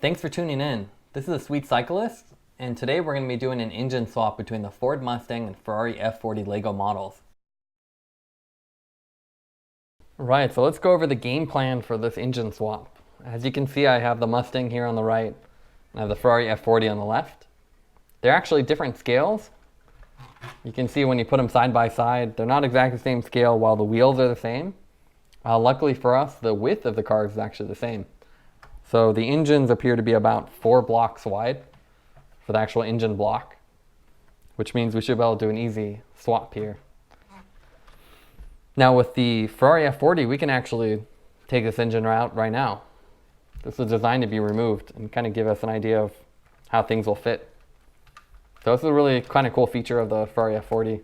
Thanks for tuning in. This is a Sweet Cyclist, and today we're going to be doing an engine swap between the Ford Mustang and Ferrari F40 Lego models. Right, so let's go over the game plan for this engine swap. As you can see, I have the Mustang here on the right, and I have the Ferrari F40 on the left. They're actually different scales. You can see when you put them side by side, they're not exactly the same scale while the wheels are the same. Luckily for us, the width of the cars is actually the same. So the engines appear to be about 4 blocks wide for the actual engine block, which means we should be able to do an easy swap here. Now with the Ferrari F40, we can actually take this engine out right now. This is designed to be removed and kind of give us an idea of how things will fit. So this is a really kind of cool feature of the Ferrari F40. You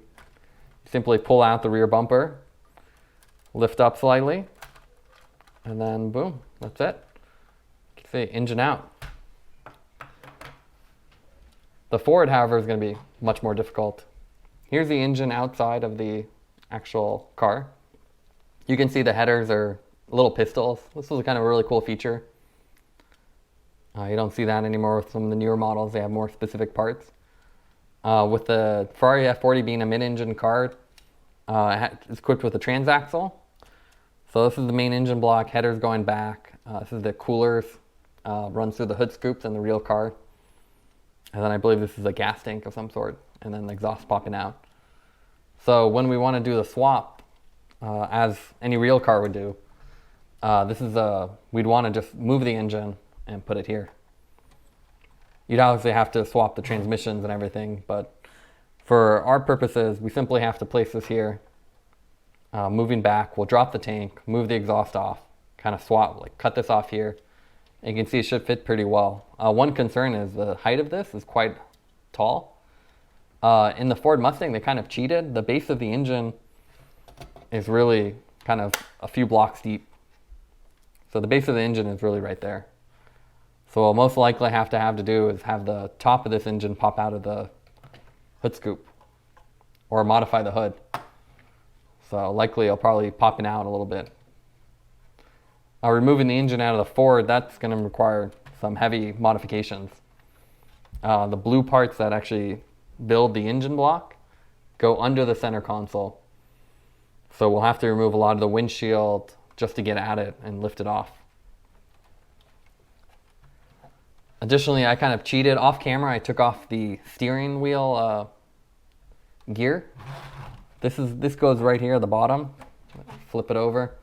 simply pull out the rear bumper, lift up slightly, and then boom, that's it. See, engine out. The Ford, however, is going to be much more difficult. Here's the engine outside of the actual car. You can see the headers are little pistols. This was a kind of a really cool feature. You don't see that anymore with some of the newer models. They have more specific parts. With the Ferrari F40 being a mid-engine car, it's equipped with a transaxle. So this is the main engine block, headers going back. This is the coolers. Runs through the hood scoops in the real car. And then I believe this is a gas tank of some sort, and then the exhaust popping out. So when we want to do the swap, as any real car would do, we'd want to just move the engine and put it here. You'd obviously have to swap the transmissions and everything, but for our purposes, we simply have to place this here. Moving back, we'll drop the tank, move the exhaust off, kind of swap, like cut this off here. You can see it should fit pretty well. One concern is the height of this is quite tall. In the Ford Mustang, they kind of cheated. The base of the engine is really kind of a few blocks deep. So the base of the engine is really right there. So what we'll most likely have to do is have the top of this engine pop out of the hood scoop or modify the hood. So likely it'll probably popping out a little bit. Removing the engine out of the Ford, that's going to require some heavy modifications. The blue parts that actually build the engine block go under the center console. So we'll have to remove a lot of the windshield just to get at it and lift it off. Additionally, I kind of cheated. Off camera, I took off the steering wheel gear. This goes right here at the bottom. Flip it over.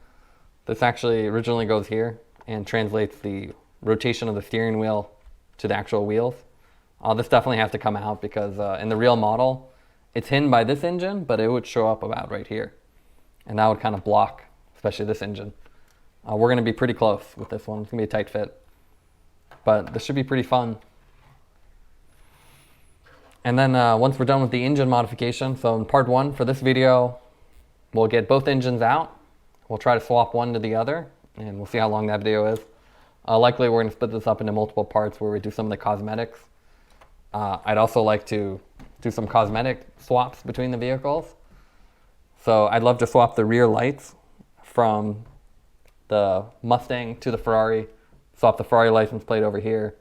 This actually originally goes here and translates the rotation of the steering wheel to the actual wheels. This definitely has to come out because in the real model, it's hidden by this engine, but it would show up about right here. And that would kind of block, especially this engine. We're going to be pretty close with this one. It's going to be a tight fit. But this should be pretty fun. And then once we're done with the engine modification, so in part 1 for this video, we'll get both engines out. We'll try to swap one to the other, and we'll see how long that video is. Likely we're going to split this up into multiple parts where we do some of the cosmetics. I'd also like to do some cosmetic swaps between the vehicles. So I'd love to swap the rear lights from the Mustang to the Ferrari, swap the Ferrari license plate over here.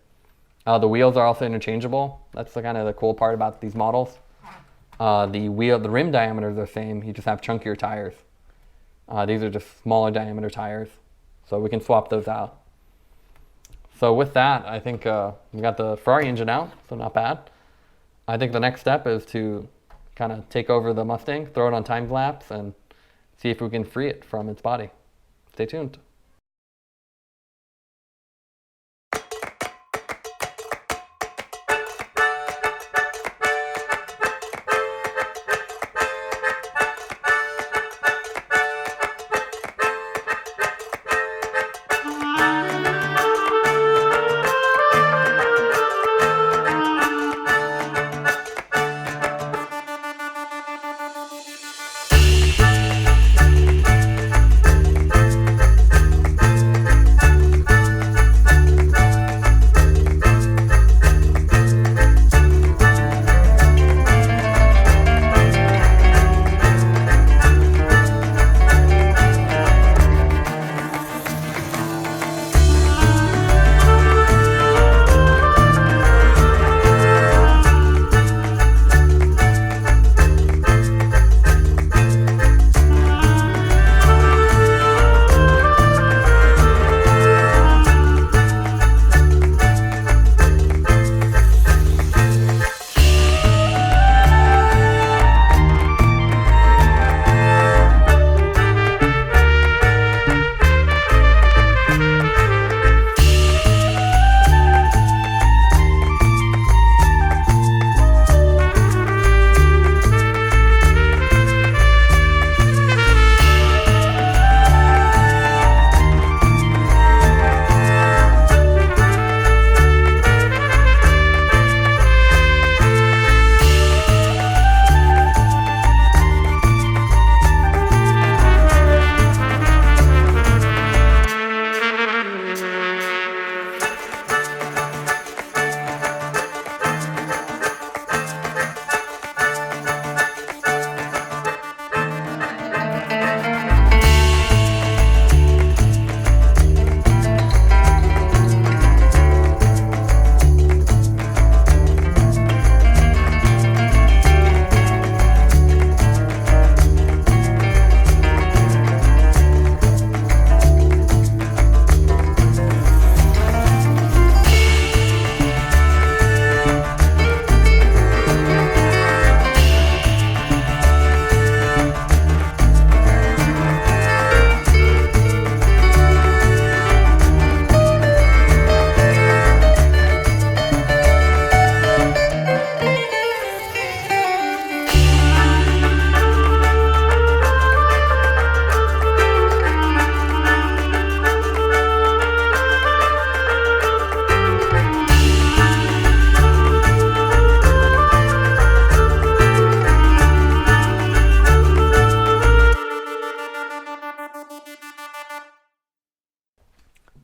The wheels are also interchangeable. That's the kind of the cool part about these models. The rim diameters are the same, you just have chunkier tires. These are just smaller diameter tires, so we can swap those out. So with that, I think we got the Ferrari engine out, so not bad. I think the next step is to kind of take over the Mustang, throw it on time lapse, and see if we can free it from its body. Stay tuned.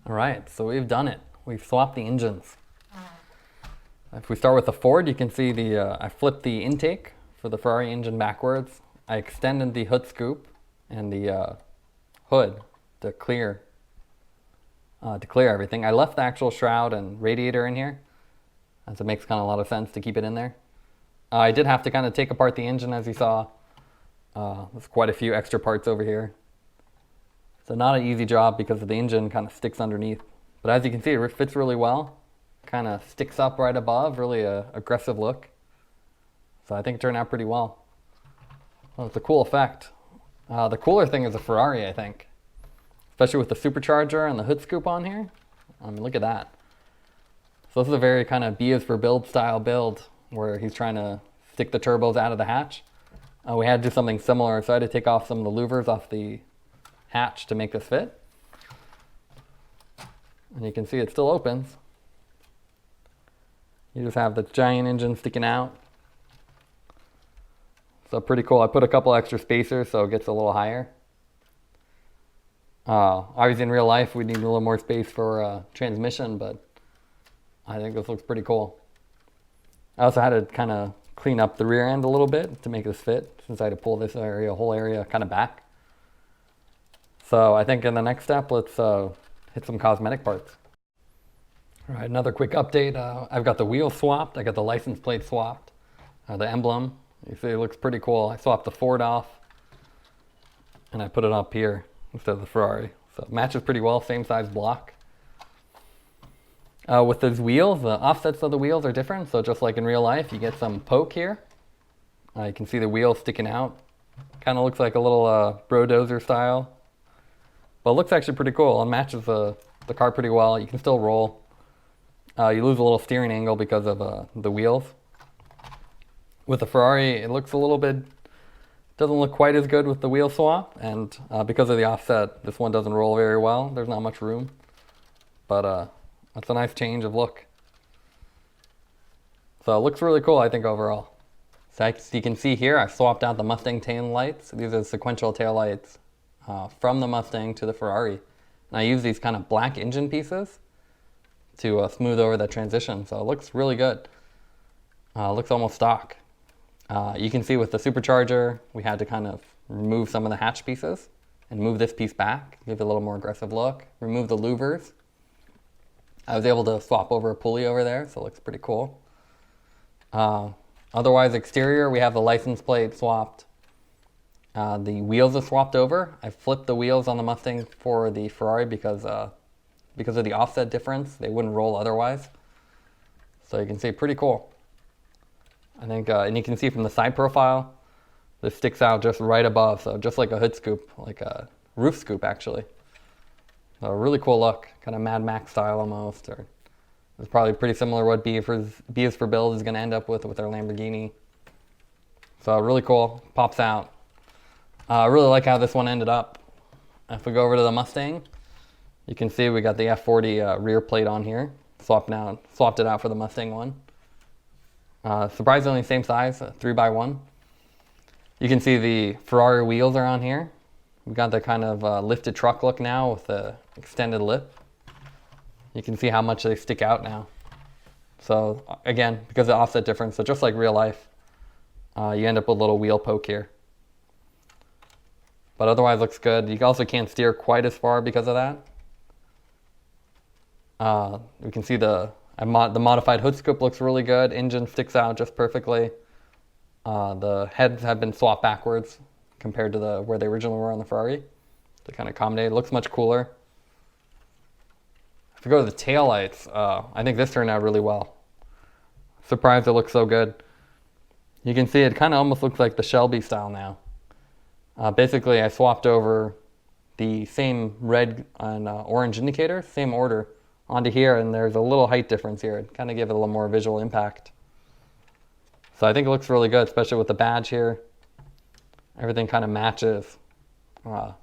All right, so we've done it. We've swapped the engines. If we start with the Ford, you can see I flipped the intake for the Ferrari engine backwards. I extended the hood scoop and the hood to clear everything. I left the actual shroud and radiator in here, as it makes kind of a lot of sense to keep it in there. I did have to kind of take apart the engine, as you saw. There's quite a few extra parts over here. So not an easy job because the engine kind of sticks underneath. But as you can see, it fits really well. Kind of sticks up right above, really a aggressive look. So I think it turned out pretty well. Well, it's a cool effect. The cooler thing is the Ferrari, I think. Especially with the supercharger and the hood scoop on here. I mean, look at that. So this is a very kind of B is for build style build where he's trying to stick the turbos out of the hatch. We had to do something similar, so I had to take off some of the louvers off the hatch to make this fit. And you can see it still opens. You just have the giant engine sticking out. So pretty cool. I put a couple extra spacers so it gets a little higher. Obviously in real life we need a little more space for transmission, but I think this looks pretty cool. I also had to kind of clean up the rear end a little bit to make this fit, since I had to pull this area, whole area kind of back. So I think in the next step, let's hit some cosmetic parts. All right, another quick update. I've got the wheel swapped. I got the license plate swapped. The emblem, you see it looks pretty cool. I swapped the Ford off and I put it up here instead of the Ferrari. So it matches pretty well, same size block. With those wheels, the offsets of the wheels are different. So just like in real life, you get some poke here. You can see the wheel sticking out. Kind of looks like a little Brodozer style. But it looks actually pretty cool. It matches the car pretty well. You can still roll. You lose a little steering angle because of the wheels. With the Ferrari, it looks a little bit, doesn't look quite as good with the wheel swap. And because of the offset, this one doesn't roll very well. There's not much room. But that's a nice change of look. So it looks really cool, I think, overall. So as you can see here, I swapped out the Mustang tail lights. These are sequential tail lights from the Mustang to the Ferrari. And I use these kind of black engine pieces to smooth over the transition. So it looks really good. It looks almost stock. You can see with the supercharger, we had to kind of remove some of the hatch pieces and move this piece back, give it a little more aggressive look. Remove the louvers. I was able to swap over a pulley over there, so it looks pretty cool. Otherwise, exterior, we have the license plate swapped. The wheels are swapped over. I flipped the wheels on the Mustang for the Ferrari because of the offset difference. They wouldn't roll otherwise. So you can see, pretty cool. I think, and you can see from the side profile, this sticks out just right above, so just like a hood scoop, like a roof scoop actually. So a really cool look, kind of Mad Max style almost, or it's probably pretty similar what B is for Build is going to end up with their Lamborghini. So really cool, pops out. I really like how this one ended up. If we go over to the Mustang, you can see we got the F40 rear plate on here. Swapped it out for the Mustang one. Surprisingly same size, 3x1. You can see the Ferrari wheels are on here. We've got the kind of lifted truck look now with the extended lip. You can see how much they stick out now. So again, because of the offset difference, so just like real life, you end up with a little wheel poke here. But otherwise looks good. You also can't steer quite as far because of that. We can see the modified hood scoop looks really good. Engine sticks out just perfectly. The heads have been swapped backwards compared to where they originally were on the Ferrari to kind of accommodate. It looks much cooler. If we go to the taillights, I think this turned out really well. Surprised it looks so good. You can see it kind of almost looks like the Shelby style now. Basically, I swapped over the same red and orange indicator, same order, onto here, and there's a little height difference here. It kind of give it a little more visual impact. So I think it looks really good, especially with the badge here. Everything kind of matches. It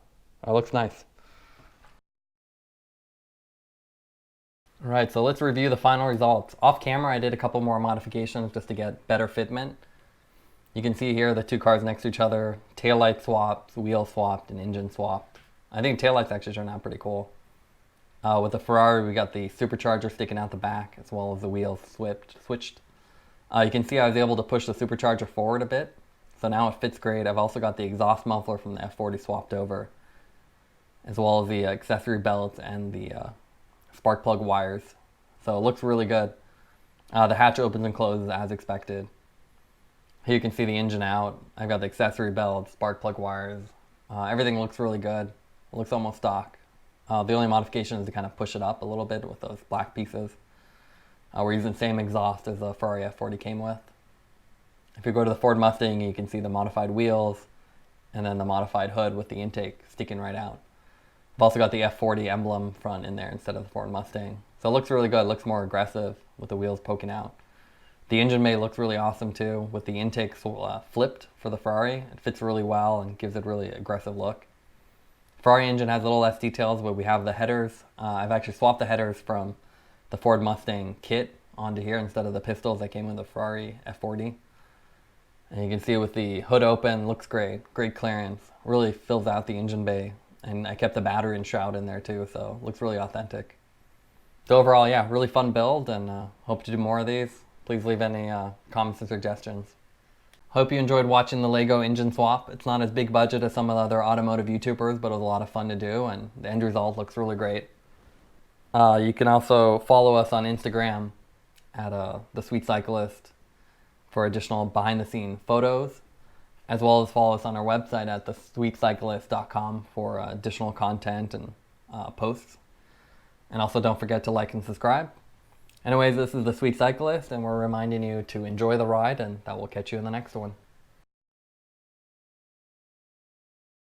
looks nice. All right, so let's review the final results. Off camera, I did a couple more modifications just to get better fitment. You can see here the two cars next to each other, taillight swapped, wheel swapped, and engine swapped. I think taillights actually turned out pretty cool. With the Ferrari, we got the supercharger sticking out the back, as well as the wheels switched. You can see I was able to push the supercharger forward a bit, so now it fits great. I've also got the exhaust muffler from the F40 swapped over, as well as the accessory belts and the spark plug wires. So it looks really good. The hatch opens and closes as expected. Here you can see the engine out. I've got the accessory belts, spark plug wires. Everything looks really good. It looks almost stock. The only modification is to kind of push it up a little bit with those black pieces. We're using the same exhaust as the Ferrari F40 came with. If you go to the Ford Mustang, you can see the modified wheels and then the modified hood with the intake sticking right out. I've also got the F40 emblem front in there instead of the Ford Mustang. So it looks really good. It looks more aggressive with the wheels poking out. The engine bay looks really awesome too, with the intake flipped for the Ferrari. It fits really well and gives it a really aggressive look. Ferrari engine has a little less details, but we have the headers. I've actually swapped the headers from the Ford Mustang kit onto here instead of the pistols that came with the Ferrari F40. And you can see with the hood open, looks great. Great clearance. Really fills out the engine bay. And I kept the battery and shroud in there too, so looks really authentic. So overall, yeah, really fun build, and hope to do more of these. Please leave any comments and suggestions. Hope you enjoyed watching the Lego engine swap. It's not as big budget as some of the other automotive YouTubers, but it was a lot of fun to do, and the end result looks really great. You can also follow us on Instagram at The Sweet Cyclist for additional behind-the-scene photos, as well as follow us on our website at thesweetcyclist.com for additional content and posts. And also don't forget to like and subscribe. Anyways, this is The Sweet Cyclist, and we're reminding you to enjoy the ride, and that will catch you in the next one.